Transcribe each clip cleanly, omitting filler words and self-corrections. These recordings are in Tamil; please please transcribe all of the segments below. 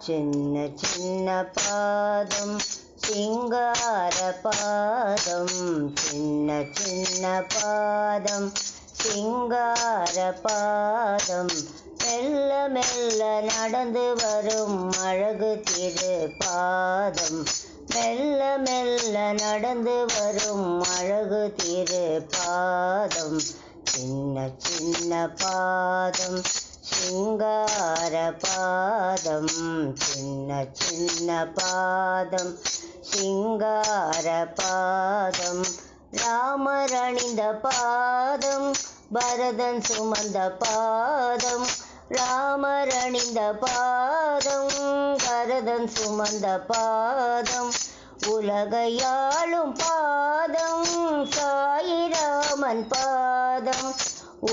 சின்ன சின்ன பாதம் சிங்கார பாதம், சின்ன சின்ன பாதம் சிங்கார பாதம், மெல்ல மெல்ல நடந்து வரும் அழகு திரு பாதம், மெல்ல மெல்ல நடந்து வரும் அழகு திரு பாதம், சின்ன சின்ன பாதம் சிங்கார பாதம், சின்ன சின்ன பாதம் சிங்கார பாதம், ராமர் அணிந்த பாதம் பரதன் சுமந்த பாதம், ராமர் அணிந்த பாதம் பரதன் சுமந்த பாதம், உலகையாளும் பாதம் சாயிராமன் பாதம்,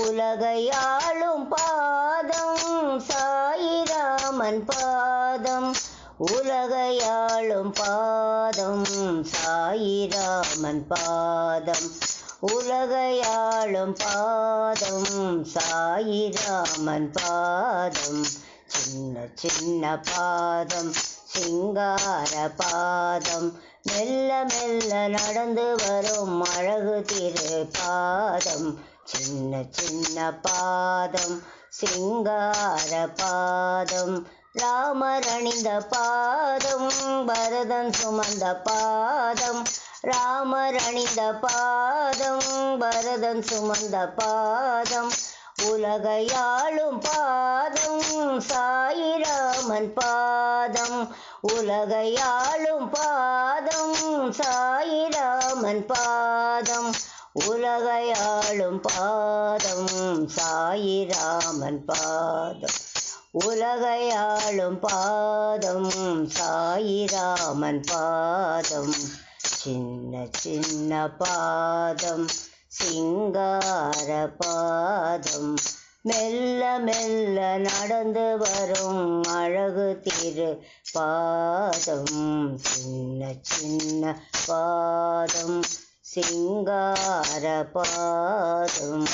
உலகையாளும் பாதம் சாயிராமன் பாதம், உலகையாளும் பாதம் சாயிராமன் பாதம், உலகையாளும் பாதம் சாயிராமன் பாதம், சின்ன சின்ன பாதம் சிங்கார பாதம், மெல்ல மெல்ல நடந்து வரும் அழகு திரு பாதம், சின்ன சின்ன பாதம் சிங்கார பாதம், ராமர் அணிந்த பாதம் பரதன் சுமந்த பாதம், ராமர் அணிந்த பாதம் பரதன் சுமந்த பாதம், உலகையாளும் பாதம் சாயிராமன் பாதம், உலகையாளும் பாதம் சாயிராமன் பாதம், உலகையாளும் பாதம் சாயிராமன் பாதம், உலகையாளும் பாதம் சாயிராமன் பாதம், சின்ன சின்ன பாதம் சிங்கார பாதம், மெல்ல மெல்ல நடந்து வரும் அழகு திரு பாதம், சின்ன சின்ன பாதம் சிங்கார பாதம்.